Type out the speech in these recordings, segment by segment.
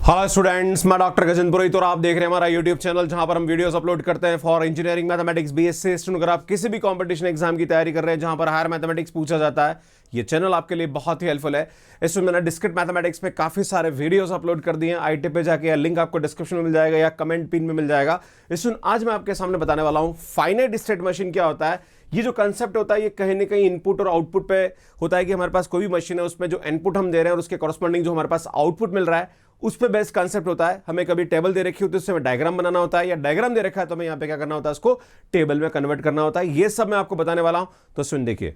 Hello students, मैं doctor Gajendra पुरोहित और आप देख रहे हैं हमारा यूट्यूब चैनल जहां पर हम वीडियोस अपलोड करते हैं for engineering mathematics B.Sc student. अगर आप किसी भी कंपटीशन एग्जाम की तैयारी कर रहे हैं जहां पर हायर मैथमेटिक्स पूछा जाता है, ये चैनल आपके लिए बहुत ही हेल्पफुल है। इसमें मैंने डिस्क्रीट मैथमेटिक्स पे काफी सारे वीडियोस अपलोड कर दिए हैं। आईटी पे जाके या लिंक आपको डिस्क्रिप्शन में मिल जाएगा या कमेंट पिन में मिल जाएगा। इसमें आज मैं आपके सामने बताने वाला हूं फाइनाइट स्टेट मशीन क्या होता है। ये जो कंसेप्ट होता है ये कहीं ना कहीं इनपुट और आउटपुट पे होता है कि हमारे पास कोई भी मशीन है, उसमें जो इनपुट हम दे रहे हैं और उसके कॉरस्पॉन्डिंग जो हमारे पास आउटपुट मिल रहा है उस पे बेस्ट कंसेप्ट होता है। हमें कभी टेबल दे रखी होती है, उससे हमें डायग्राम बनाना होता है, या डायग्राम दे रखा है तो हमें यहाँ पे क्या करना होता है, उसको टेबल में कन्वर्ट करना होता है। ये सब मैं आपको बताने वाला हूं, तो सुन देखिए।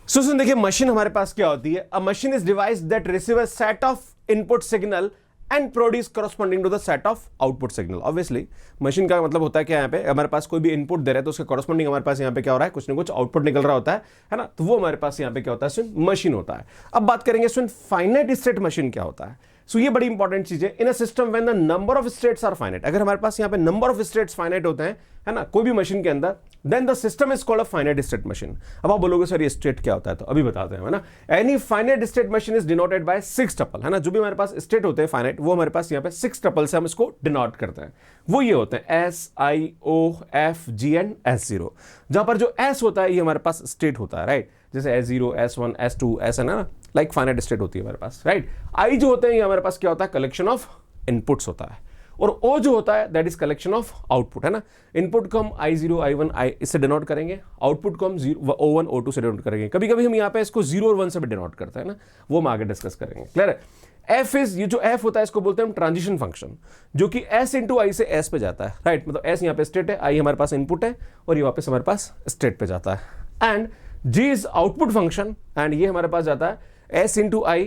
सुन देखिए, मशीन हमारे पास क्या होती है। A machine is device that receive a set of input signal and produce corresponding to the set of output signal. Obviously machine का मतलब होता है क्या, यहाँ पे हमारे पास कोई भी इनपुट दे रहे हैं तो उसके करस्पॉन्डिंग हमारे पास यहाँ पे क्या हो रहा है, कुछ ना कुछ आउटपुट निकल रहा होता है ना। तो वो हमारे पास यहाँ पे क्या होता है, सुन मशीन होता है। अब बात करेंगे सुन फाइनाइट स्टेट मशीन क्या होता है। सो ये बड़ी इंपॉर्टेंट चीज है। In a system when the number of states are finite, अगर हमारे पास यहाँ पे नंबर ऑफ स्टेट्स फाइनाइट होते हैं, है ना, कोई भी मशीन के अंदर, then the system is called a finite state machine. अब आप बोलोगे सर ये स्टेट क्या होता है, तो अभी बताते हैं, है ना। Any finite state machine is denoted by 6 tuple, है ना। जो भी हमारे पास स्टेट होते हैं फाइनाइट, वो हमारे पास यहाँ पे 6 टपल से हम इसको डिनोट करते हैं। वो ये होते हैं S, I, O, F, G and S0। जहां पर जो S होता है ये हमारे पास स्टेट होता है, राइट। जैसे S0, S1, S2, S है ना, लाइक फाइनाइट स्टेट होती है हमारे पास, राइट। I जो होते हैं ये हमारे पास क्या होता है, कलेक्शन ऑफ इनपुट्स होता है। और O जो होता है that is collection of output, है ना। इनपुट को हम I0, I1, I इससे डिनोट करेंगे, आउटपुट को हम O1, O2 से डिनोट करेंगे। कभी कभी हम यहाँ पे इसको 0 और 1 से भी डिनोट करते हैं ना, वो हम आगे डिस्कस करेंगे। क्लियर है। F इज, ये जो F होता है इसको बोलते हैं हम ट्रांजिशन फंक्शन, जो कि S इंटू I से S पे जाता है, राइट। मतलब S यहाँ पे स्टेट है, I हमारे पास इनपुट है और ये वापस हमारे पास स्टेट पे जाता है। And G is output function and ये हमारे पास जाता है S इंटू I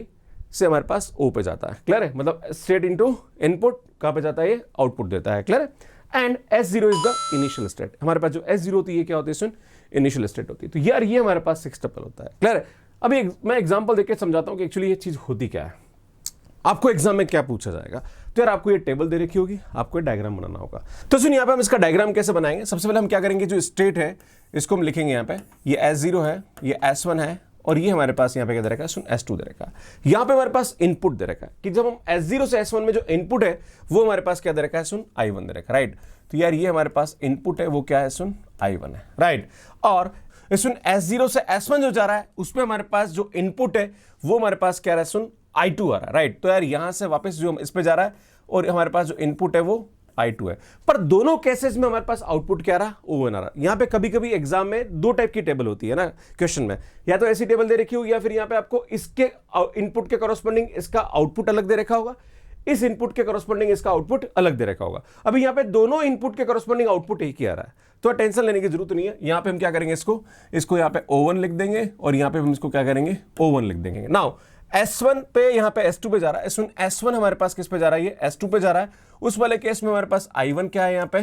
से हमारे पास O पे जाता है। क्लियर है। मतलब स्टेट इंटू इनपुट कहाँ पे जाता है, ये आउटपुट देता है। क्लियर है। And S0 is the initial state. हमारे पास जो S0 होती है क्या होती है, सुन इनिशियल स्टेट होती है। तो यार ये हमारे पास 6 टपल होता है। क्लियर है। अभी मैं एग्जांपल देके समझाता हूँ कि एक्चुअली ये चीज होती क्या है। आपको एग्जाम में क्या पूछा जाएगा, तो यार आपको ये टेबल दे रखी होगी, आपको डायग्राम बनाना होगा। तो सुन यहाँ पे हम इसका डायग्राम कैसे बनाएंगे। सबसे पहले हम क्या करेंगे, जो स्टेट है इसको हम लिखेंगे यहाँ पे, ये S0 है, ये S1 है और ये हमारे पास यहाँ पे क्या दे रखा है, सुन S2 दे रखा है। यहाँ पे हमारे पास इनपुट दे रखा है कि जब हम S0 से S1 में जो इनपुट है वो हमारे पास क्या दे रखा है, सुन I1 दे रखा है, राइट। तो यार ये हमारे पास इनपुट है वो क्या है, सुन I1 है, राइट। और सुन S0 से S1 जो जा रहा है उसमें हमारे पास जो इनपुट है वो हमारे पास क्या रहा है, सुन I2 आ रहा है, राइट। तो यार यहां से वापस जो इस पे जा रहा है और हमारे पास जो इनपुट है वो I2 है। पर दोनों केसेस में हमारे पास आउटपुट क्या रहा, O1 आ रहा। यहां पे कभी कभी एग्जाम में 2 टाइप की टेबल होती है ना क्वेश्चन में, या तो ऐसी टेबल दे रखी होगी या फिर यहां पे आपको इसके इनपुट के कॉरस्पॉन्डिंग इसका आउटपुट अलग दे रखा होगा, इस इनपुट के कॉरस्पॉन्डिंग इसका आउटपुट अलग दे रखा होगा। अभी यहाँ पे दोनों इनपुट के कॉरस्पॉन्डिंग आउटपुट एक ही आ रहा है, तो टेंशन लेने की जरूरत नहीं है। यहाँ पे हम क्या करेंगे, इसको यहाँ पे O1 लिख देंगे और यहाँ पे हम इसको क्या करेंगे, O1 लिख देंगे। नाउ S1 पे यहाँ पे S2 पे जा रहा है, S1 हमारे पास किस पे जा रहा है, ये S2 पे जा रहा है। उस वाले केस में हमारे पास I1 क्या है, यहाँ पे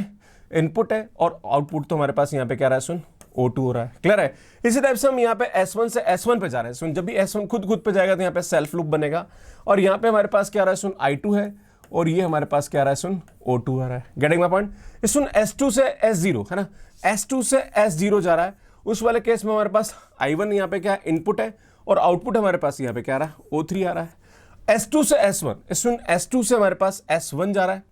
इनपुट है और आउटपुट तो हमारे पास यहाँ पे क्या रहा है, O2 हो रहा है। क्लियर है। इसी टाइप से हम यहाँ पे S1 से S1 पे जा रहे हैं। जब भी S1 खुद पे जाएगा तो यहाँ पे सेल्फ लूप बनेगा और यहाँ पे हमारे पास क्या आ रहा है, I2 है और ये हमारे पास क्या आ रहा है, O2 आ रहा है। Getting my point. S2 से S0 है ना, S2 से S0 जा रहा है। उस वाले केस में हमारे पास I1 यहाँ पे क्या इनपुट है और आउटपुट हमारे पास यहाँ पे क्या आ रहा है, O3 आ रहा है। S2 से S1, S2 से हमारे पास S1 जा रहा है,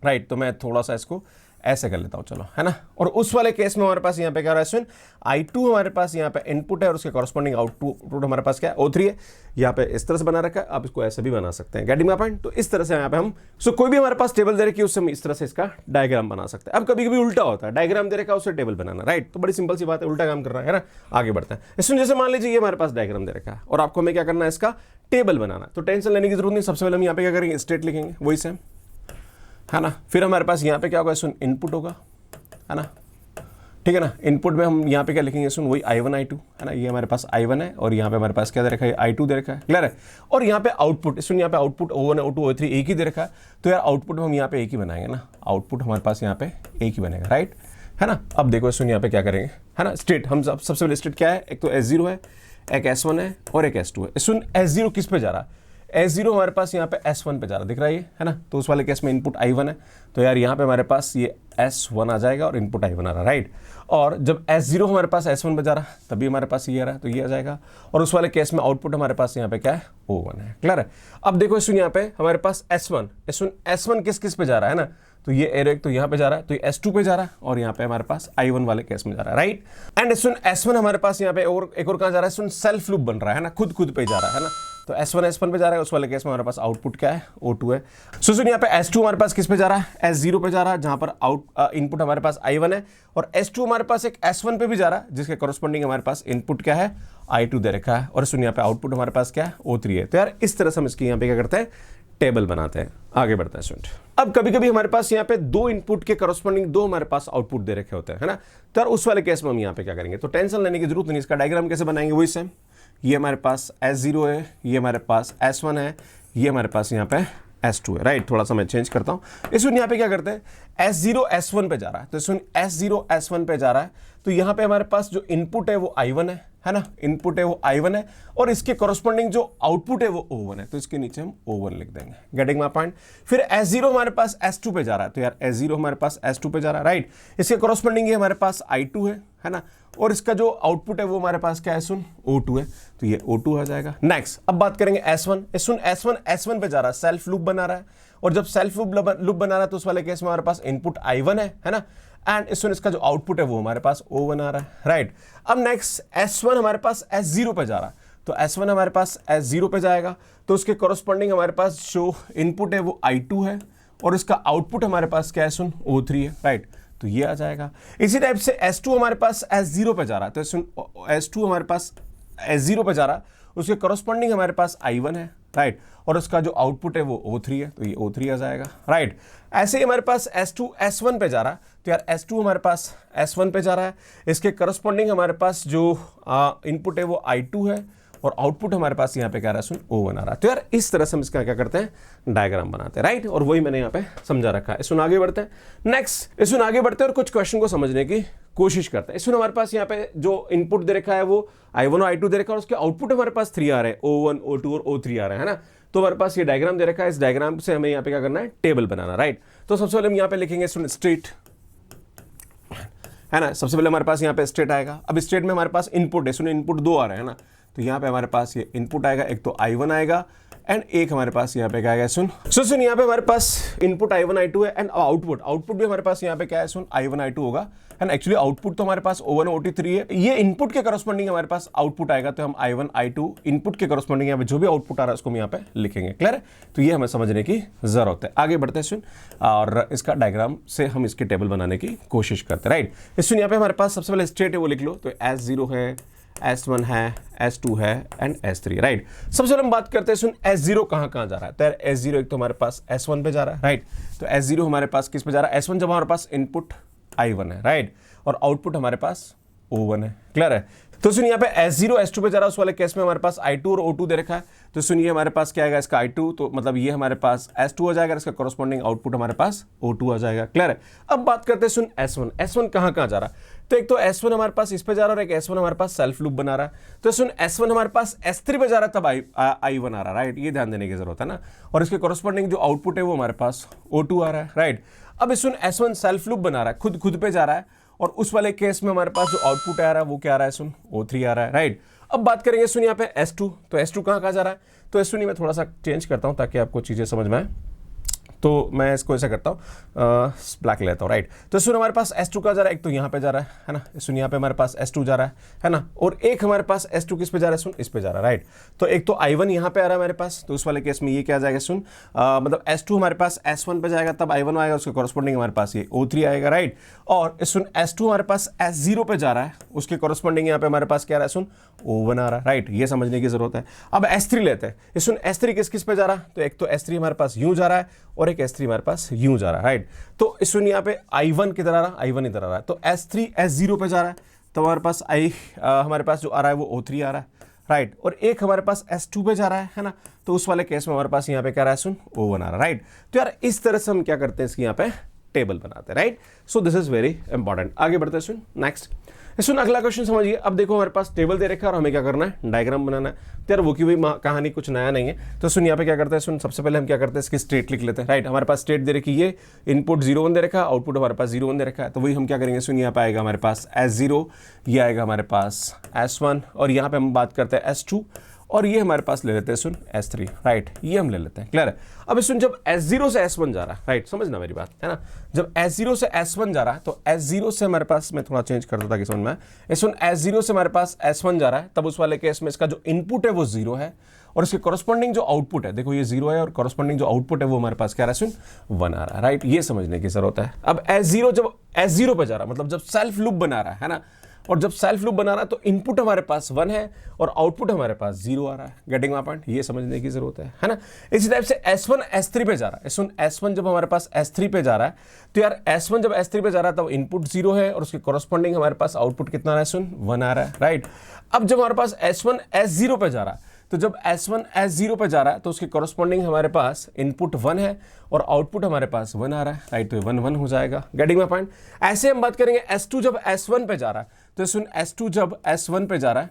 राइट। तो मैं थोड़ा सा इसको ऐसे कर लेता हूं, चलो, है ना। और उस वाले केस में हमारे पास यहाँ पे क्या रहा है, I2 हमारे पास यहाँ पे इनपुट है और उसके कॉरस्पॉन्डिंग आउटपुट हमारे पास क्या है, O3 है। यहाँ पे इस तरह से बना रखा है, आप इसको ऐसे भी बना सकते हैं। Getting my point. तो इस तरह से यहाँ पे हम कोई भी हमारे पास टेबल दे रखी है उससे हम इस तरह से इसका डायग्राम बना सकते हैं। अब कभी कभी उल्टा होता है, डायग्राम दे रखा है उससे टेबल बनाना, राइट। तो बड़ी सिंपल सी बात है, उल्टा काम कर रहा है ना। आगे बढ़ते हैं। इसमें जैसे मान लीजिए ये हमारे पास डायग्राम दे रखा है और आपको हमें क्या करना है, इसका टेबल बनाना। तो टेंशन लेने की जरूरत नहीं। सबसे पहले हम यहाँ पे क्या करेंगे, स्टेट लिखेंगे वही सेम, है ना। फिर हमारे पास यहाँ पे क्या होगा, इनपुट होगा, है ना, ठीक है ना। इनपुट में हम यहाँ पे क्या लिखेंगे, वही I1 I2, है ना। ये हमारे पास I1 है और यहाँ पे हमारे पास क्या दे रखा है, I2 दे रखा है। क्लियर है। और यहाँ पे आउटपुट, यहाँ पे आउटपुट O1 O2 O3 एक ही दे रखा है। तो यार आउटपुट हम यहाँ पे एक ही बनाएंगे ना, आउटपुट हमारे पास यहाँ पे एक ही बनेगा, राइट, है ना। अब देखो यहाँ पे क्या करेंगे, है ना। स्टेट हम सबसे पहले स्टेट क्या है, एक तो S0 है, एक S1 है और एक S2 है। S0 किस पे जा रहा है, S0 हमारे पास यहाँ पे S1 पे जा रहा, दिख रहा है ना, तो उस वाले केस में इनपुट I1 है, तो यार यहाँ पे हमारे पास ये S1 आ जाएगा और इनपुट I1 आ रहा, राइट। और जब S0 हमारे पास S1 पे जा रहा तभी हमारे पास ये आ रहा है, तो ये आ जाएगा, और उस वाले केस में आउटपुट हमारे पास यहाँ पे क्या है, O1 है, क्लियर है। अब देखो सुन, यहाँ पे हमारे पास S1 किस किस पे जा रहा है ना, तो ये एरो एक तो यहाँ पे जा रहा है, तो ये S2 पे जा रहा है, और यहाँ पे हमारे पास I1 वाले केस में जा रहा है, राइट। एंड S1 हमारे पास यहाँ पे और एक और कहाँ जा रहा है, सेल्फ लूप बन रहा है ना, खुद पे जा रहा है ना, तो S1 पे जा रहा है, उस वाले केस में हमारे पास आउटपुट क्या है, O2 है। सो सुन, यहाँ पे S2 हमारे पास किस पे जा रहा है, S0 पे जा रहा है, जहां पर इनपुट हमारे पास I1 है, और S2 हमारे पास एक S1 पे भी जा रहा है, जिसके कॉरस्पॉन्डिंग हमारे पास इनपुट क्या है, I2 दे रखा है, और सुन यहाँ पे आउटपुट हमारे पास क्या है, O3 है। तो यार इस तरह से हम इसकी यहाँ पे क्या करते हैं, टेबल बनाते हैं। आगे बढ़ते हैं स्टूडेंट। अब कभी कभी हमारे पास यहाँ पे दो इनपुट के करस्पॉन्डिंग दो हमारे पास आउटपुट दे रखे होते हैं, है ना, तो यार उस वाले केस में हम यहाँ पे क्या करेंगे, तो टेंशन लेने की जरूरत नहीं, इसका डायग्राम कैसे बनाएंगे वही सेम। ये हमारे पास S0 है, ये हमारे पास S1 है, ये हमारे पास यहाँ पे S2 है, राइट। थोड़ा सा मैं चेंज करता हूँ। इस यहाँ पे क्या करते हैं, S0 S1 पे जा रहा है, तो सुन S0 S1 पे जा रहा है, तो यहाँ पे हमारे पास जो इनपुट है वो I1 है ना, इनपुट है वो I1 है, और इसके कॉरस्पॉन्डिंग जो आउटपुट है वो O1 है, तो इसके नीचे हम O1 लिख देंगे, गेटिंग माय पॉइंट। फिर S0 हमारे पास S2 पे जा रहा है, तो यार S0 हमारे पास S2 पे जा रहा है, राइट। इसके कॉरस्पॉन्डिंग ये हमारे पास I2 है ना, और इसका जो आउटपुट है वो हमारे पास क्या है, सुन O2 है, तो ये O2 आ जाएगा। नेक्स्ट अब बात करेंगे S1 पे जा रहा है, सेल्फ लूप बना रहा है, और जब सेल्फ लूप बना रहा है तो उस वाले केस में हमारे पास इनपुट I1 है ना, एंड इसका जो आउटपुट है वो हमारे पास O1 आ रहा है, राइट। अब नेक्स्ट S1 हमारे पास S0 पे जा रहा है, तो S1 हमारे पास S0 पे जाएगा, तो उसके कॉरस्पॉन्डिंग हमारे पास जो इनपुट है वो I2 है, और इसका आउटपुट हमारे पास क्या है, सुन O3 है, राइट, तो ये आ जाएगा। इसी टाइप से S2 हमारे पास S0 पे जा रहा है, तो सुन S2 हमारे पास S0 पे जा रहा है, उसके कॉरस्पॉन्डिंग हमारे पास I1 है, राइट, और उसका जो आउटपुट है वो O3 है, तो ये O3 आ जाएगा, राइट। ऐसे ही हमारे पास S2 S1 पे जा रहा है, तो यार S2 हमारे पास S1 पे जा रहा है, इसके करस्पॉन्डिंग हमारे पास जो इनपुट है वो I2 है, और आउटपुट हमारे पास यहाँ पे क्या रहा है, सुन O1 आ रहा है। तो यार इस तरह से हम इसका क्या करते हैं, डायग्राम बनाते हैं, राइट, और वही मैंने यहाँ पे समझा रखा है। इसमें आगे बढ़ते हैं, नेक्स्ट इसमें आगे बढ़ते हैं और कुछ क्वेश्चन को समझने की कोशिश करते हैं। इसमें हमारे पास यहाँ पे जो इनपुट दे रखा है वो I1 और I2 दे रखा है, और उसके आउटपुट हमारे पास 3 आ रहे हैं, O1 O2 और O3 आ रहे हैं, है ना। तो हमारे पास ये डायग्राम दे रखा है, इस डायग्राम से हमें यहाँ पे क्या करना है, टेबल बनाना, राइट। तो सबसे पहले हम यहाँ पे लिखेंगे स्टेट, है ना, सबसे पहले हमारे पास यहाँ पे स्टेट आएगा। अब स्टेट में हमारे पास इनपुट है, सुनिए इनपुट 2 आ रहे हैं ना, तो यहाँ पे हमारे पास ये इनपुट आएगा, एक तो I1 आएगा एंड एक हमारे पास यहाँ पे क्या आएगा, सुन यहाँ पे हमारे पास इनपुट I1 I2 है, एंड आउटपुट भी हमारे पास यहाँ पे क्या है, सुन I1 I2 होगा, एंड एक्चुअली आउटपुट तो हमारे पास O1 OT3 है, ये इनपुट के करस्पॉन्डिंग हमारे पास आउटपुट आएगा, तो हम I1 I2 इनपुट के करस्पॉन्डिंग यहाँ पे जो भी आउटपुट आ रहा है उसको हम यहाँ पे लिखेंगे, क्लियर है। तो ये हमें समझने की जरूरत है। आगे बढ़ते हैं सुन, और इसका डायग्राम से हम इसके टेबल बनाने की कोशिश करते हैं, राइट। इस यहाँ पे हमारे पास सबसे पहले स्टेट है वो लिख लो, तो S0 है, S1 है, S2 है एंड S3, राइट। सबसे पहले हम बात करते हैं सुन S0 कहाँ जा रहा है, तो यार S0 एक तो हमारे पास S1 पे जा रहा है, राइट। तो S0 हमारे पास किस पे जा रहा है, S1 जब हमारे पास इनपुट I1 है, राइट, और आउटपुट हमारे पास O1 है, क्लियर है। तो सुनिए यहाँ पे S0 S2 पे जा रहा है, उस वाले केस में हमारे पास I2 और O2 दे रखा है, तो सुनिए हमारे पास क्या आएगा, इसका I2, तो मतलब ये हमारे पास S2 हो जाएगा, इसका कॉरस्पॉन्डिंग आउटपुट हमारे पास O2 आ जाएगा, क्लियर है। अब बात करते हैं सुन S1 कहाँ जा रहा है, तो एक तो S1 हमारे पास इस पे जा रहा है, और एक S1 हमारे पास सेल्फ लूप बना रहा है, तो सुन S1 हमारे पास S3 पे जा रहा है, तब I1 आ रहा है, राइट, ये ध्यान देने की जरूरत है ना, और इसके कॉरस्पॉन्डिंग जो आउटपुट है वो हमारे पास O2 आ रहा है, राइट। अब सुन S1 सेल्फ लूप बना रहा है, खुद पे जा रहा है, और उस वाले केस में हमारे पास जो आउटपुट आ रहा है वो क्या आ रहा है, सुन O3 आ रहा है, राइट। अब बात करेंगे सुन यहाँ पे S2, तो S2 कहाँ जा रहा है, तो S2 मैं थोड़ा सा चेंज करता हूँ ताकि आपको चीज़ें समझ में आए, तो मैं इसको ऐसा करता हूँ, ब्लैक लेता हूँ, राइट। तो सुन हमारे पास S2 का जा रहा है, एक तो यहाँ पे जा रहा है ना, सुन यहाँ पे हमारे पास S2 जा रहा है ना, और एक हमारे पास S2 किस पे जा रहा है, सुन इस पे जा रहा है, राइट। तो एक तो I1 यहाँ पे आ रहा है हमारे पास, तो उस वाले केस में ये क्या जाएगा, सुन मतलब S2 हमारे पास S1 पे जाएगा, तब I1 आएगा, उसके कॉरस्पॉन्डिंग हमारे पास ये O3 आएगा, राइट। और सुन S2 हमारे पास S0 पे जा रहा है, उसके कॉरस्पॉन्डिंग यहाँ पे हमारे पास क्या आ रहा है, सुन O1 आ रहा है, राइट, ये समझने की जरूरत है। अब S3 लेते हैं, सुन S3 किस पे जा रहा है, तो एक तो S3 हमारे पास यूं जा रहा है, और एक S3 हमारे पास यूं जा रहा है, राइट। तो इस यहाँ पे I1 किधर आ रहा है, I1 इधर आ रहा है, तो S3 S0 पे जा रहा है, तो हमारे पास हमारे पास जो आ रहा है वो O3 आ रहा है, राइट। और एक हमारे पास S2 पे जा रहा है ना, तो उस वाले केस में हमारे पास यहाँ पे क्या रहा है, सुन O1 आ रहा है, राइट। तो यार इस तरह से हम क्या करते हैं, इसकी यहाँ पे टेबल बनाते हैं, right. So this is very important. आगे बढ़ते हैं सुन, नेक्स्ट सुन अगला क्वेश्चन समझिए। अब देखो हमारे पास टेबल दे रखा है और हमें क्या करना है, डायग्राम बनाना है। तो यार वो की भी कहानी कुछ नया नहीं है। तो सुन यहाँ पे क्या करते हैं, सुन सबसे पहले हम क्या करते हैं, इसकी स्टेट लिख लेते हैं, राइट। हमारे पास स्टेट दे रखी है, इनपुट 0 1 दे रखा है, आउटपुट हमारे पास 0 1 दे रखा है। तो वही हम क्या करेंगे, सुन यहाँ पे आएगा हमारे पास S0, ये आएगा हमारे पास S1, और यहाँ पे हम बात करते हैं S2, और ये हमारे पास ले लेते हैं सुन S3, राइट। ये हम ले लेते हैं, क्लियर है। अब सुन जब S0 से S1 जा रहा है, राइट, समझना मेरी बात है ना, जब S0 से S1 जा रहा है तो S0 से हमारे पास, मैं थोड़ा चेंज कर दूं ताकि समझ में आए, सुन S0 से हमारे पास S1 जा रहा है, तब उस वाले केस में इसका जो इनपुट है वो 0 है और इसके कॉरस्पॉन्डिंग जो आउटपुट है, देखो ये 0 है और कॉरस्पॉन्डिंग जो आउटपुट है वो हमारे पास क्या रहा है, सुन 1 आ रहा है, राइट। ये समझने की जरूरत है। अब S0 जब S0 पे जा रहा है, मतलब जब सेल्फ लूप बना रहा है ना, और जब सेल्फ लूप बना रहा है तो इनपुट हमारे पास 1 है और आउटपुट हमारे पास 0 आ रहा है। गेटिंग माय पॉइंट, ये समझने की जरूरत है ना। इसी टाइप से S1 S3 पे जा रहा है, सुन S1 जब हमारे पास S3 पे जा रहा है तो यार S1 जब S3 पे जा रहा है तब इनपुट 0 है और उसके कॉरस्पॉन्डिंग हमारे पास आउटपुट कितना आ रहा है, सुन 1 आ रहा है, राइट। अब जब हमारे पास S1 S0 पे जा रहा है, तो जब S1 S0 पे जा रहा है तो उसके कॉरस्पॉन्डिंग हमारे पास इनपुट 1 है और आउटपुट हमारे पास 1 आ रहा है, राइट। तो 1 1 हो जाएगा। Getting my point. ऐसे हम बात करेंगे S2 जब S1 पे जा रहा है, तो सुन S2 जब S1 पे जा रहा है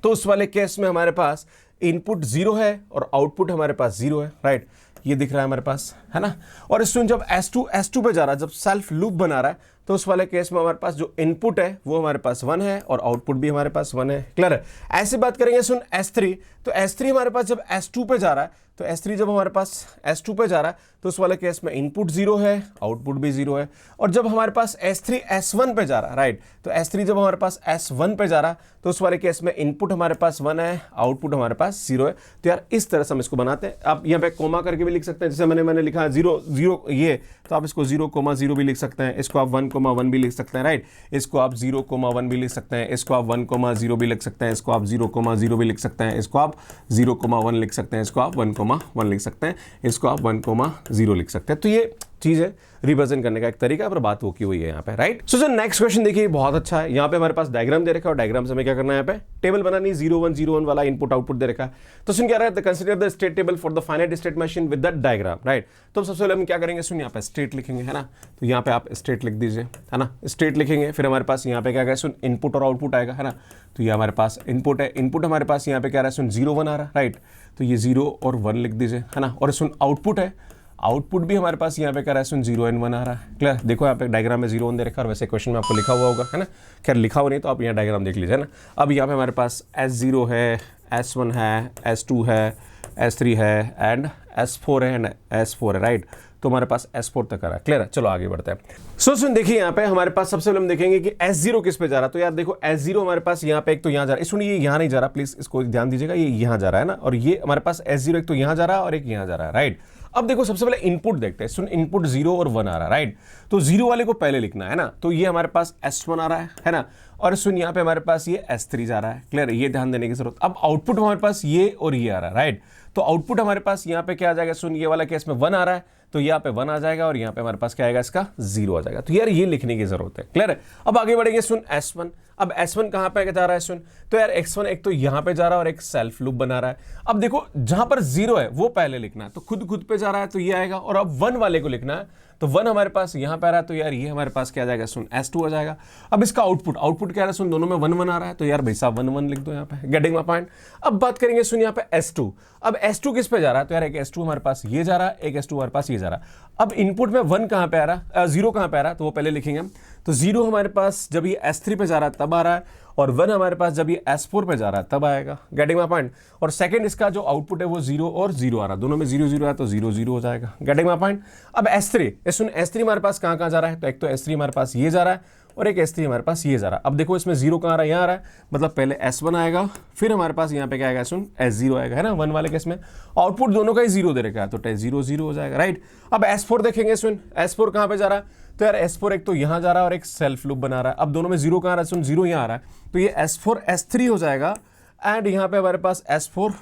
तो उस वाले केस में हमारे पास इनपुट 0 है और आउटपुट हमारे पास 0 है, राइट। ये दिख रहा है हमारे पास, है ना। और सुन जब S2 S2 पे जा रहा है, जब सेल्फ लूप बना रहा है, तो उस वाले केस में हमारे पास जो इनपुट है वो हमारे पास 1 है और आउटपुट भी हमारे पास 1 है, क्लियर है। ऐसे बात करेंगे सुन S3, तो S3 हमारे पास जब S2 पे जा रहा है, तो S3 जब हमारे पास S2 पे जा रहा है तो उस वाले केस में इनपुट 0 है, आउटपुट भी 0 है। और जब हमारे पास S3 S1 पे जा रहा है, राइट, तो S3 जब हमारे पास S1 पे जा रहा है तो उस वाले केस में इनपुट हमारे पास 1 है, आउटपुट हमारे पास 0 है। तो यार इस तरह से हम इसको बनाते हैं। आप यहाँ पे कोमा करके भी लिख सकते हैं, जैसे मैंने लिखा है 0 0 ये, तो आप इसको 0,0 भी लिख सकते हैं, इसको आप 1,1 भी लिख सकते हैं, राइट। इसको आप 0,1 भी लिख सकते हैं, इसको आप 1,0 भी लिख सकते हैं, इसको आप 0,0 भी लिख सकते हैं, इसको आप 0,1 लिख सकते हैं, इसको आप 1,1 लिख सकते हैं, इसको आप 1,0 लिख सकते हैं। तो ये चीज है रिप्रेजेंट करने का एक तरीका, पर बात वो की हुई है यहाँ पे, राइट। सो जो नेक्स्ट क्वेश्चन देखिए बहुत अच्छा है। यहाँ पे हमारे पास डायग्राम दे रखा है और डायग्राम से हमें क्या करना है, यहाँ पे टेबल बनानी, 0 1 0 1 वाला इनपुट आउटपुट दे रखा है। तो सुन क्या रहा है, consider the state table for the finite state machine with the diagram, right. तो सबसे पहले हम क्या करेंगे, सुन यहाँ पे स्टेट लिखेंगे, है ना। तो यहाँ पे आप स्टेट लिख दीजिए, है ना, स्टेट लिखेंगे। फिर हमारे पास यहाँ पे क्या है, सुन इनपुट और आउटपुट आएगा, है ना। तो ये हमारे पास इनपुट है, इनपुट हमारे पास यहाँ पे क्या रहा है, सुन 0 1 आ रहा है, राइट। तो ये 0 और 1 लिख दीजिए, है ना। और सुन आउटपुट है, आउटपुट भी हमारे पास यहाँ पे क्या रहा है, सुन 0 and 1 आ रहा है, क्लियर। देखो यहाँ पे डायग्राम में 0 1 दे रखा है और वैसे क्वेश्चन में आपको लिखा हुआ होगा, है ना। खैर लिखा हुआ नहीं तो आप यहाँ डायग्राम देख लीजिए ना। अब यहाँ पे हमारे पास S0 है, S1 है, S2 है, S3 है एंड S4 है एंड S4 है, राइट। तो हमारे पास S4 तक आ रहा है, क्लियर है। चलो आगे बढ़ते हैं। सो सुन देखिए यहाँ पे हमारे पास सबसे पहले हम देखेंगे कि S0 किस पे जा रहा है। तो यार देखो S0 हमारे पास यहाँ पे एक तो यहाँ जा रहा है, सुनिए ये यहाँ नहीं जा रहा, प्लीज इसको ध्यान दीजिएगा, ये यहाँ जा रहा है ना। और ये हमारे पास S0 एक तो यहाँ जा रहा है और एक यहाँ जा रहा है, राइट। अब देखो सबसे पहले इनपुट देखते हैं, सुन इनपुट 0 और 1 आ रहा है, राइट। तो 0 वाले को पहले लिखना है ना। तो ये हमारे पास S1 आ रहा है ना। और सुन यहाँ पे हमारे पास ये S3 जा रहा है, क्लियर, ये ध्यान देने की जरूरत। अब आउटपुट हमारे पास ये और ये आ रहा है, राइट। तो आउटपुट हमारे पास यहाँ पे क्या आ जाएगा, सुन ये वाला केस में 1 आ रहा है तो यहाँ पे 1 आ जाएगा और यहाँ पे हमारे पास क्या आएगा, इसका 0 आ जाएगा। तो यार ये लिखने की जरूरत है, क्लियर है। अब आगे बढ़ेंगे, सुन S1। अब S1 कहाँ पे जा रहा है, सुन तो यार X1 एक तो यहाँ पे जा रहा है और एक सेल्फ लूप बना रहा है। अब देखो जहां पर 0 है वो पहले लिखना है, तो खुद पे जा रहा है तो ये आएगा। और अब 1 वाले को लिखना है, तो 1 हमारे पास यहाँ पे आ रहा है तो यार ये हमारे पास क्या आ जाएगा, सुन S2 आ जाएगा। अब इसका आउटपुट क्या आ रहा है, सुन दोनों में 1 1 आ रहा है तो यार भाई साहब 1 1 लिख दो यहाँ पे, गेटिंग माय पॉइंट। अब बात करेंगे सुन यहाँ पे S2। अब S2 किस पे जा रहा है, तो यार एक S2 हमारे पास ये जा रहा है, एक S2 हमारे पास ये जा रहा है। अब इनपुट में 1 कहाँ पे आ रहा है, 0 कहाँ पे आ रहा है, तो वो पहले लिखेंगे हम। तो 0 हमारे पास जब ये S3 पे जा रहा है तब आ रहा है और 1 हमारे पास जब ये S4 पे जा रहा है तब आएगा, गेटिंग माय पॉइंट। और सेकंड इसका जो आउटपुट है वो 0 और 0 आ रहा है, दोनों में 0 0 है तो 0 0 हो जाएगा, गेटिंग माय पॉइंट। अब S3 सुन S3 हमारे पास कहाँ जा रहा है, तो एक तो S3 हमारे पास ये जा रहा है और एक S3 हमारे पास ये जा रहा है। अब देखो इसमें 0 कहाँ आ रहा है, यहाँ आ रहा है, मतलब पहले S1 आएगा फिर हमारे पास यहाँ पे क्या आएगा, सुन S0 आएगा, है ना। 1 वाले केस में आउटपुट दोनों का ही 0 दे रखा है तो 0 0 हो जाएगा, राइट। अब S4 देखेंगे, सुन S4 कहाँ पे जा रहा है, तो यार S4 एक तो यहाँ जा रहा है और एक सेल्फ लूप बना रहा है। अब दोनों में 0 कहाँ आ रहा है, सुन 0 यहाँ आ रहा है तो ये S4 S3 हो जाएगा एंड यहाँ पे हमारे पास S4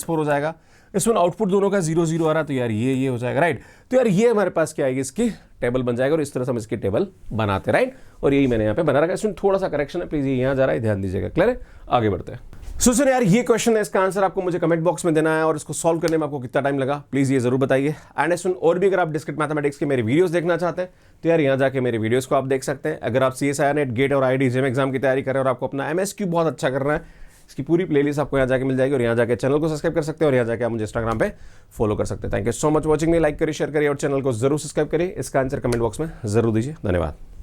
हो जाएगा। इसमें आउटपुट दोनों का 0 0 आ रहा है तो यार ये हो जाएगा, राइट। तो यार ये हमारे पास क्या आएगी, इसकी टेबल बन जाएगा और इस तरह से हम इसकी टेबल बनाते हैं, राइट। और यही मैंने यहाँ पे बना रखा है। सुन थोड़ा सा करेक्शन है प्लीज, ये यहाँ जा रहा है, ध्यान दीजिएगा, क्लियर है। आगे बढ़ते हैं। सुन यार, ये क्वेश्चन है, इसका आंसर आपको मुझे कमेंट बॉक्स में देना है और इसको सॉल्व करने में आपको कितना टाइम लगा प्लीज ये जरूर बताइए। एंड सुन, और भी अगर आप डिस्क्रीट मैथमेटिक्स के मेरे वीडियोस देखना चाहते हैं तो यार यहाँ जाके मेरे वीडियोस को आप देख सकते हैं। अगर आप CSIR नेट गेट और IIT JEM एग्जाम की तैयारी कर रहे हैं और आपको अपना MSQ बहुत अच्छा करना है, इसकी पूरी प्लेलिस्ट आपको यहाँ जाके मिल जाएगी और यहाँ जाके चैनल को सब्सक्राइब कर सकते हैं और यहाँ जाके आप मुझे इंस्टाग्राम पे फॉलो कर सकते हैं। Thank you so much watching me, like करिए, शेयर करिए और चैनल को जरूर सब्सक्राइब करिए। इसका आंसर कमेंट बॉक्स में जरूर दीजिए। धन्यवाद।